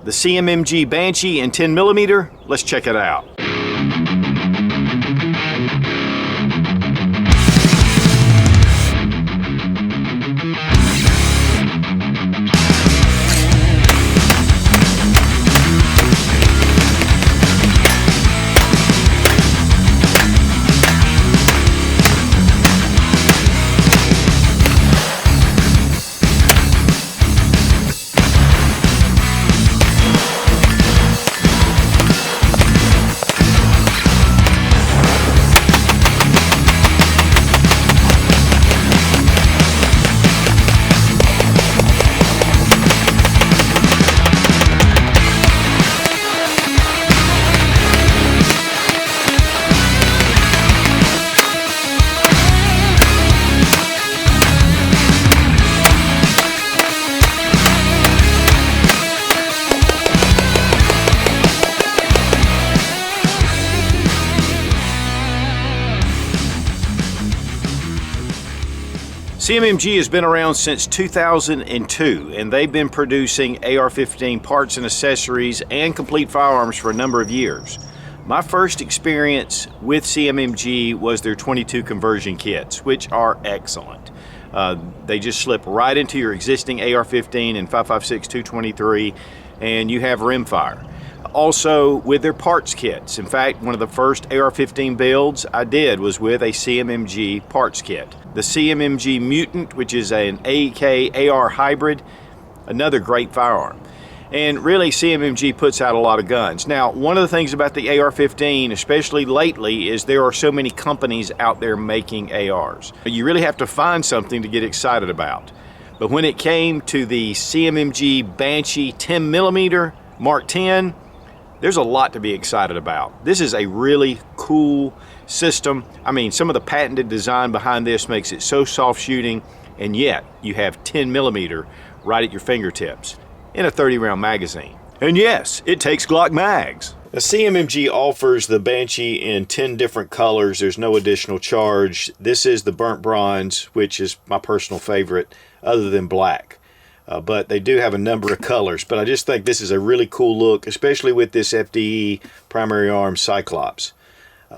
The CMMG Banshee in 10mm, let's check it out. CMMG has been around since 2002, and they've been producing AR-15 parts and accessories and complete firearms for a number of years. My first experience with CMMG was their 22 conversion kits, which are excellent. They just slip right into your existing AR-15 and 5.56 223, and you have rimfire. Also with their parts kits. In fact, one of the first AR-15 builds I did was with a CMMG parts kit. The CMMG Mutant, which is an AK-AR hybrid, another great firearm. And really, CMMG puts out a lot of guns. Now, one of the things about the AR-15, especially lately, is there are so many companies out there making ARs. You really have to find something to get excited about. But when it came to the CMMG Banshee 10mm Mark 10, there's a lot to be excited about. This is a really cool system. I mean, some of the patented design behind this makes it so soft shooting, and yet you have 10mm right at your fingertips in a 30-round magazine. And yes, it takes Glock mags. The CMMG offers the Banshee in 10 different colors. There's no additional charge. This is the burnt bronze, which is my personal favorite other than black. But they do have a number of colors. But I just think this is a really cool look, especially with this FDE primary arm Cyclops.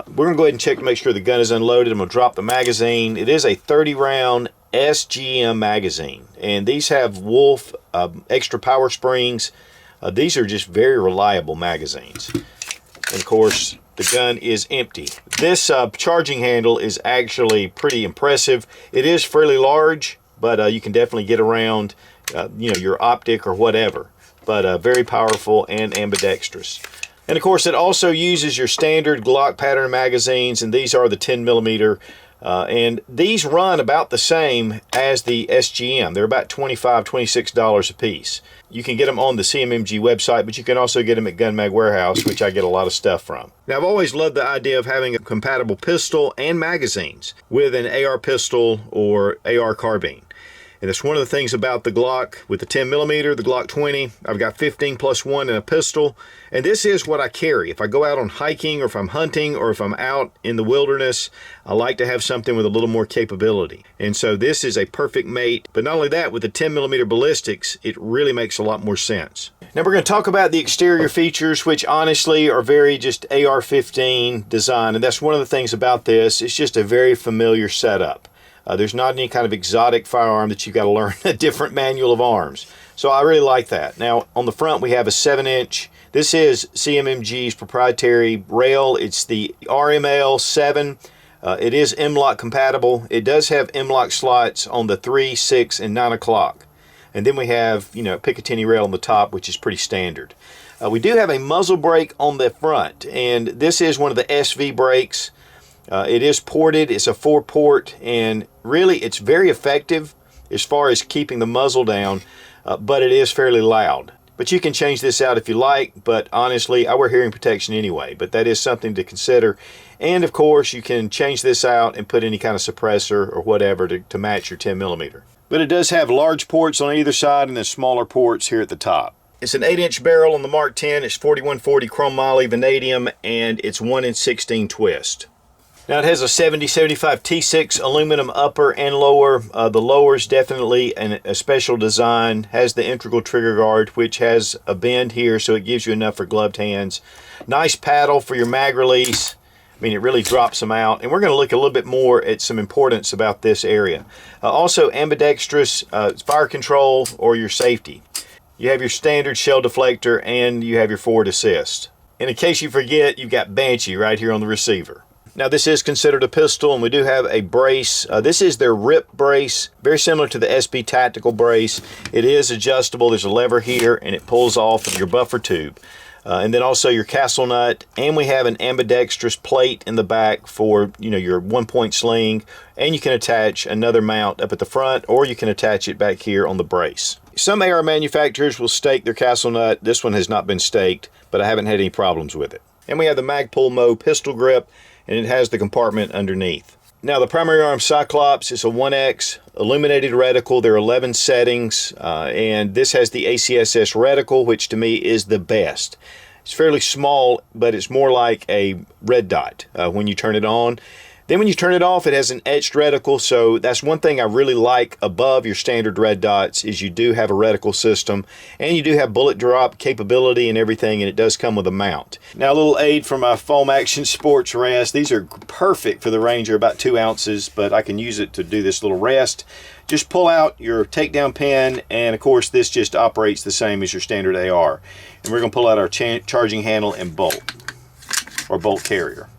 We're going to go ahead and check to make sure the gun is unloaded. I'm going to drop the magazine. It is a 30-round SGM magazine. And these have Wolf extra power springs. These are just very reliable magazines. And of course, the gun is empty. This charging handle is actually pretty impressive. It is fairly large, but you can definitely get around your optic or whatever, but very powerful and ambidextrous. And of course, it also uses your standard Glock pattern magazines, and these are the 10mm, and these run about the same as the SGM. They're about $25, $26 a piece. You can get them on the CMMG website, but you can also get them at Gun Mag Warehouse, which I get a lot of stuff from. Now, I've always loved the idea of having a compatible pistol and magazines with an AR pistol or AR carbine. And that's one of the things about the Glock with the 10mm, the Glock 20. I've got 15+1 in a pistol, and this is what I carry. If I go out on hiking, or if I'm hunting, or if I'm out in the wilderness, I like to have something with a little more capability. And so this is a perfect mate. But not only that, with the 10mm ballistics, it really makes a lot more sense. Now we're going to talk about the exterior features, which honestly are very just AR-15 design. And that's one of the things about this. It's just a very familiar setup. There's not any kind of exotic firearm that you've got to learn a different manual of arms. So I really like that. Now on the front we have a 7-inch. This is CMMG's proprietary rail. It's the RML 7. It is M-LOK compatible. It does have M-LOK slots on the 3, 6, and 9 o'clock. And then we have, Picatinny rail on the top, which is pretty standard. We do have a muzzle brake on the front, and this is one of the SV brakes. It is ported. It's a 4-port, and really it's very effective as far as keeping the muzzle down, but it is fairly loud. But you can change this out if you like, but honestly, I wear hearing protection anyway, but that is something to consider. And of course, you can change this out and put any kind of suppressor or whatever to match your 10mm. But it does have large ports on either side and then smaller ports here at the top. It's an 8-inch barrel on the Mark 10. It's 4140 chrome moly vanadium, and it's 1 in 16 twist. Now it has a 7075 T6 aluminum upper and lower. The lower is definitely a special design, has the integral trigger guard, which has a bend here so it gives you enough for gloved hands. Nice paddle for your mag release. I mean, it really drops them out. And we're going to look a little bit more at some importance about this area. Also ambidextrous fire control or your safety. You have your standard shell deflector and you have your forward assist. And in case you forget, you've got Banshee right here on the receiver. Now this is considered a pistol, and we do have a brace. This is their RIP brace, very similar to the SB Tactical brace. It is adjustable. There's a lever here, and it pulls off your buffer tube. And then also your castle nut, and we have an ambidextrous plate in the back for your 1-point sling, and you can attach another mount up at the front, or you can attach it back here on the brace. Some AR manufacturers will stake their castle nut. This one has not been staked, but I haven't had any problems with it. And we have the Magpul Mo pistol grip, and it has the compartment underneath. Now the primary arm Cyclops is a 1X illuminated reticle. There are 11 settings, and this has the ACSS reticle, which to me is the best. It's fairly small, but it's more like a red dot when you turn it on. Then when you turn it off, it has an etched reticle, so that's one thing I really like above your standard red dots is you do have a reticle system, and you do have bullet drop capability and everything, and it does come with a mount. Now a little aid for my Foam Action Sports rest. These are perfect for the Ranger, about 2 ounces, but I can use it to do this little rest. Just pull out your takedown pin, and of course this just operates the same as your standard AR. And we're going to pull out our charging handle and bolt, or bolt carrier.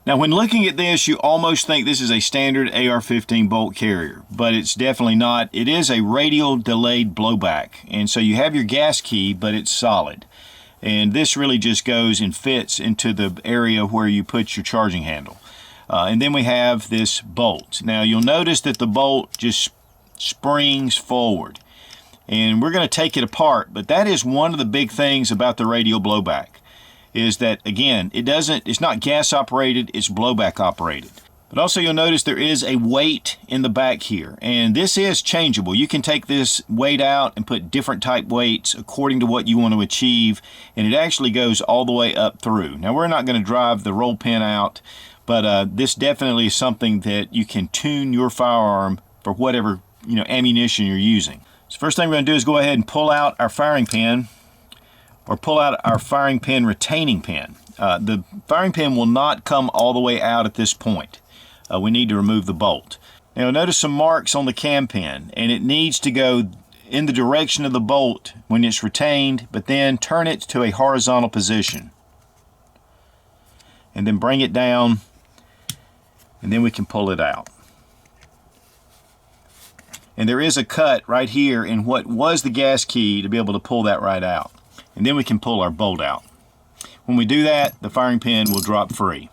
Now when looking at this, you almost think this is a standard AR-15 bolt carrier, but it's definitely not. It is a radial delayed blowback, and so you have your gas key, but it's solid. And this really just goes and fits into the area where you put your charging handle. And then we have this bolt. Now you'll notice that the bolt just springs forward. And we're going to take it apart, but that is one of the big things about the radial blowback. Is that, again, it's not gas operated, it's blowback operated. But also you'll notice there is a weight in the back here, and this is changeable. You can take this weight out and put different type weights according to what you want to achieve, and it actually goes all the way up through. Now we're not going to drive the roll pin out, but this definitely is something that you can tune your firearm for whatever ammunition you're using. So first thing we're going to do is go ahead and pull out our firing pin, or pull out our firing pin retaining pin. The firing pin will not come all the way out at this point. We need to remove the bolt. Now notice some marks on the cam pin, and it needs to go in the direction of the bolt when it's retained, but then turn it to a horizontal position. And then bring it down, and then we can pull it out. And there is a cut right here in what was the gas key to be able to pull that right out. And then we can pull our bolt out. When we do that, the firing pin will drop free.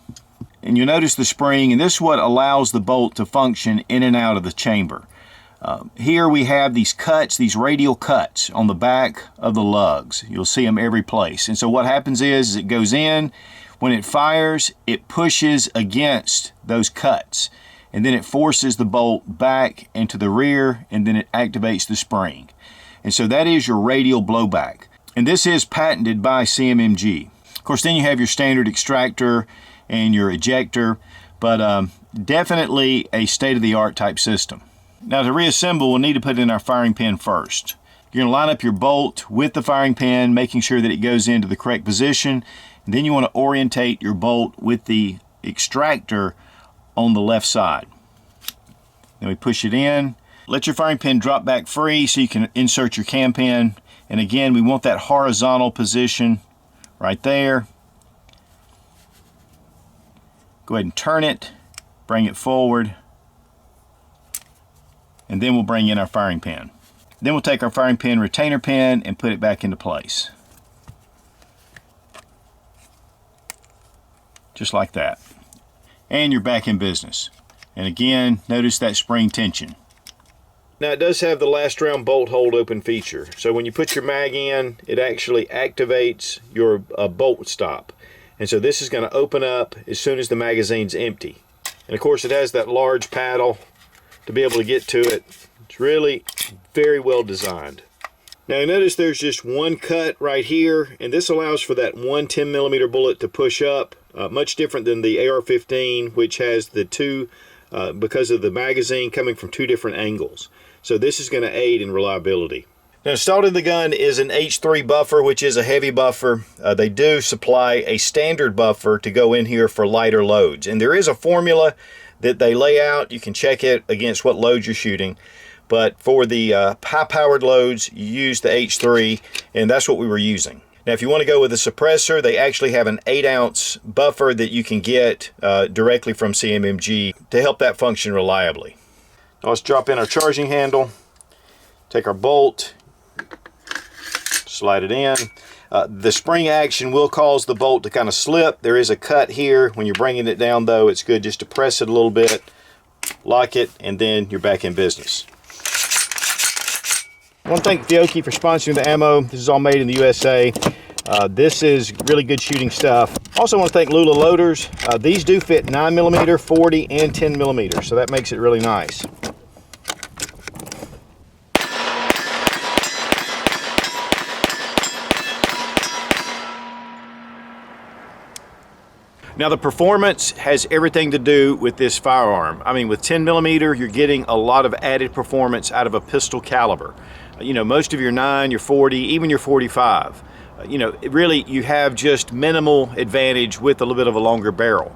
And you'll notice the spring, and this is what allows the bolt to function in and out of the chamber. Here we have these cuts, these radial cuts on the back of the lugs. You'll see them every place. And so what happens is it goes in, when it fires, it pushes against those cuts. And then it forces the bolt back into the rear, and then it activates the spring. And so that is your radial blowback. And this is patented by CMMG. Of course, then you have your standard extractor and your ejector, but definitely a state-of-the-art type system. Now to reassemble, we'll need to put in our firing pin first. You're going to line up your bolt with the firing pin, making sure that it goes into the correct position. And then you want to orientate your bolt with the extractor on the left side. Then we push it in. Let your firing pin drop back free so you can insert your cam pin. And again, we want that horizontal position right there. Go ahead and turn it, bring it forward, and then we'll bring in our firing pin. Then we'll take our firing pin retainer pin and put it back into place. Just like that. And you're back in business. And again, notice that spring tension. Now it does have the last round bolt hold open feature. So when you put your mag in, it actually activates your bolt stop. And so this is going to open up as soon as the magazine's empty. And of course it has that large paddle to be able to get to it. It's really very well designed. Now notice there's just one cut right here, and this allows for that one 10mm bullet to push up much different than the AR-15, which has the two, because of the magazine coming from two different angles. So this is going to aid in reliability. Now, installed in the gun is an H3 buffer, which is a heavy buffer. They do supply a standard buffer to go in here for lighter loads. And there is a formula that they lay out. You can check it against what loads you're shooting. But for the high-powered loads, you use the H3, and that's what we were using. Now, if you want to go with a suppressor, they actually have an 8-ounce buffer that you can get directly from CMMG to help that function reliably. Now, let's drop in our charging handle, take our bolt, slide it in. The spring action will cause the bolt to kind of slip. There is a cut here. When you're bringing it down, though, it's good just to press it a little bit, lock it, and then you're back in business. I want to thank Fiocchi for sponsoring the ammo. This is all made in the USA. This is really good shooting stuff. Also want to thank Lula Loaders. These do fit 9mm, 40, and 10mm, so that makes it really nice. Now, the performance has everything to do with this firearm. I mean, with 10mm, you're getting a lot of added performance out of a pistol caliber. You know, most of your 9, your 40, even your 45, you know, really you have just minimal advantage with a little bit of a longer barrel.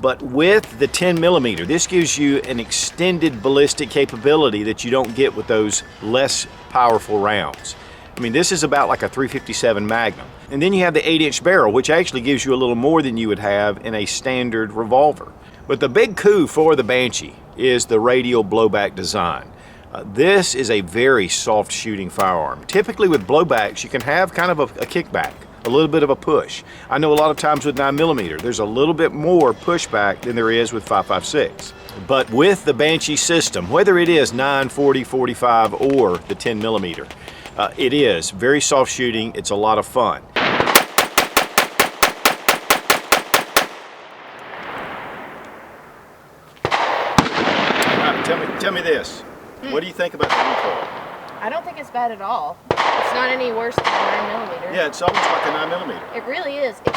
But with the 10mm, this gives you an extended ballistic capability that you don't get with those less powerful rounds. I mean, this is about like a .357 Magnum. And then you have the 8-inch barrel, which actually gives you a little more than you would have in a standard revolver. But the big coup for the Banshee is the Radial Blowback design. This is a very soft shooting firearm. Typically with blowbacks, you can have kind of a kickback, a little bit of a push. I know a lot of times with 9mm, there's a little bit more pushback than there is with 5.56. But with the Banshee system, whether it is 9, 40, 45, or the 10mm, it is very soft shooting. It's a lot of fun. Tell me this. What do you think about the recoil? I don't think it's bad at all. It's not any worse than a 9mm. Yeah, it's almost like a 9mm. It really is. It's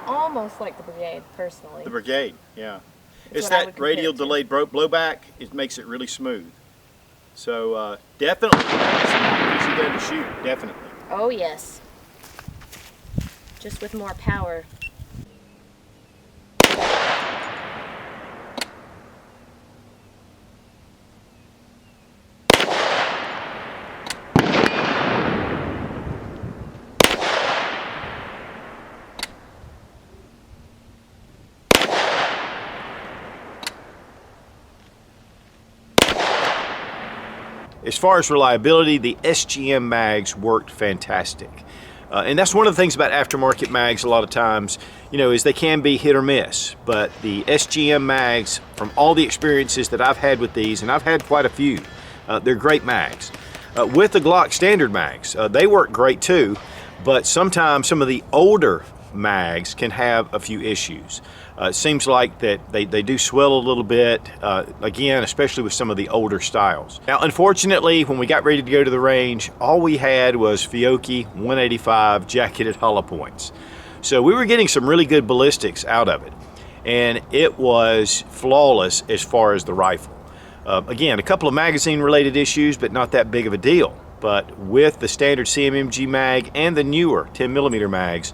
almost like the Brigade, personally. The Brigade, yeah. It's that radial delayed blowback. It makes it really smooth. So definitely, it's easy gun to shoot, definitely. Oh yes. Just with more power. As far as reliability, the SGM mags worked fantastic. And that's one of the things about aftermarket mags a lot of times, you know, is they can be hit or miss. But the SGM mags, from all the experiences that I've had with these, and I've had quite a few, they're great mags. With the Glock standard mags, they work great too, but sometimes some of the older mags can have a few issues. It seems like that they do swell a little bit, again, especially with some of the older styles. Now, unfortunately, when we got ready to go to the range, all we had was Fiocchi 185 jacketed hollow points. So we were getting some really good ballistics out of it, and it was flawless as far as the rifle. Again, a couple of magazine-related issues, but not that big of a deal. But with the standard CMMG mag and the newer 10mm mags,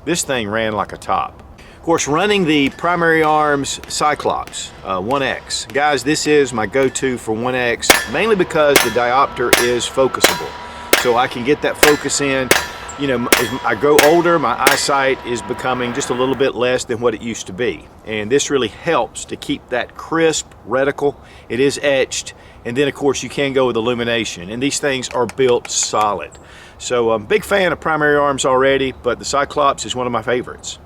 this thing ran like a top. Of course, running the primary arms Cyclops 1X. Guys, this is my go-to for 1X, mainly because the diopter is focusable. So I can get that focus in. You know, as I grow older, my eyesight is becoming just a little bit less than what it used to be. And this really helps to keep that crisp reticle. It is etched. And then, of course, you can go with illumination. And these things are built solid. So I'm a big fan of primary arms already, but the Cyclops is one of my favorites.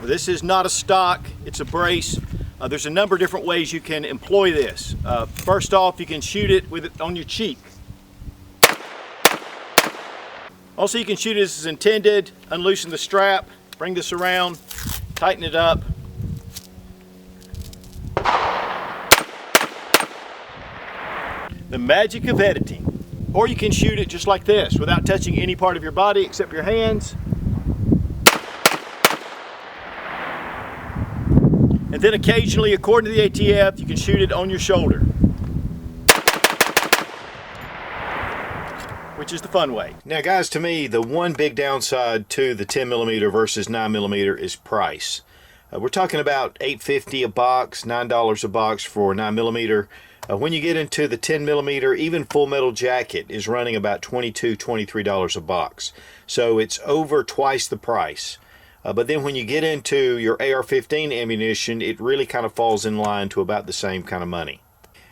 This is not a stock, it's a brace. There's a number of different ways you can employ this. First off, you can shoot it with it on your cheek. Also, you can shoot it as intended, unloosen the strap, bring this around, tighten it up. The magic of editing. Or you can shoot it just like this, without touching any part of your body except your hands. And then occasionally, according to the ATF, you can shoot it on your shoulder, which is the fun way. Now guys, to me, the one big downside to the 10mm versus 9mm is price. We're talking about $8.50 a box, $9 a box for 9mm. When you get into the 10mm, even Full Metal Jacket is running about $22, $23 a box. So it's over twice the price. But then when you get into your AR-15 ammunition, it really kind of falls in line to about the same kind of money.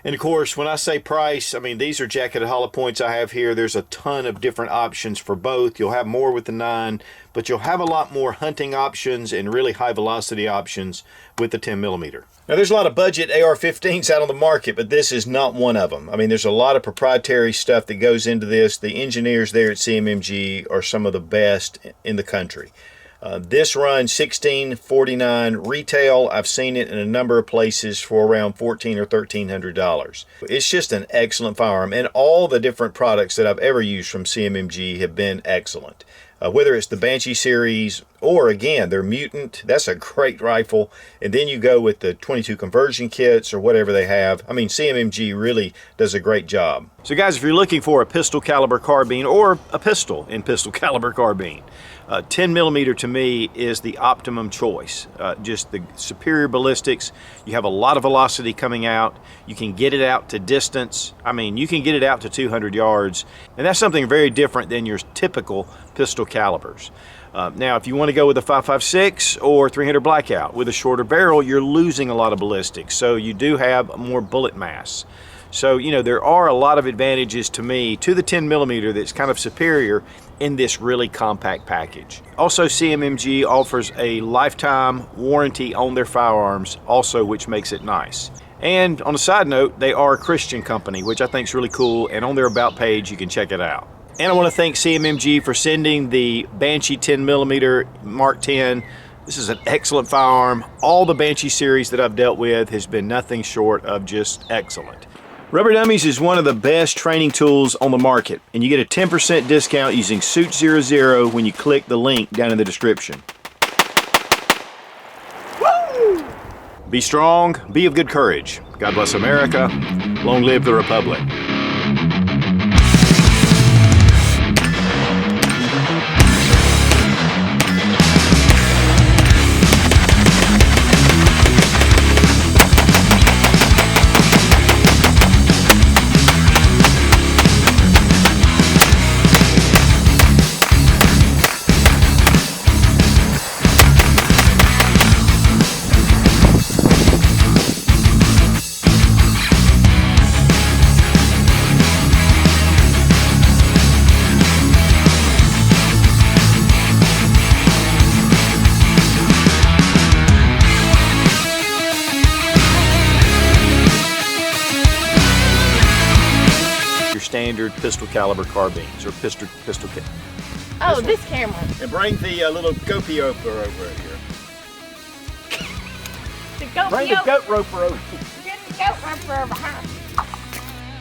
And of course, when I say price, I mean these are jacketed hollow points I have here. There's a ton of different options for both. You'll have more with the 9, but you'll have a lot more hunting options and really high velocity options with the 10mm. Now there's a lot of budget AR-15s out on the market, but this is not one of them. I mean, there's a lot of proprietary stuff that goes into this. The engineers there at CMMG are some of the best in the country. This runs $16.49 retail. I've seen it in a number of places for around $1,400 or $1,300. It's just an excellent firearm, and all the different products that I've ever used from CMMG have been excellent. Whether it's the Banshee series or, again, their Mutant, that's a great rifle. And then you go with the 22 conversion kits or whatever they have. I mean, CMMG really does a great job. So guys, if you're looking for a pistol caliber carbine or a pistol in pistol caliber carbine, 10mm to me is the optimum choice. Just the superior ballistics. You have a lot of velocity coming out. You can get it out to distance. I mean, you can get it out to 200 yards. And that's something very different than your typical pistol calibers. Now, if you want to go with a 5.56 or 300 blackout with a shorter barrel, you're losing a lot of ballistics. So you do have more bullet mass. So, you know, there are a lot of advantages to me to the 10mm that's kind of superior in this really compact package. Also, CMMG offers a lifetime warranty on their firearms also, which makes it nice. And on a side note, they are a Christian company, which I think is really cool, and on their about page you can check it out. And I want to thank CMMG for sending the Banshee 10mm Mark 10. This is an excellent firearm. All the Banshee series that I've dealt with has been nothing short of just excellent. Rubber Dummies is one of the best training tools on the market, and you get a 10% discount using Suit00 when you click the link down in the description. Woo! Be strong, be of good courage. God bless America. Long live the Republic. Standard pistol caliber carbines or pistol kit. Oh, this camera. And bring the little goatee roper over here. Bring the goat roper over. Get the goat roper over here.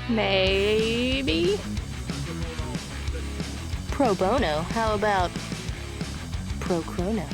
Maybe. Pro bono. How about pro chrono?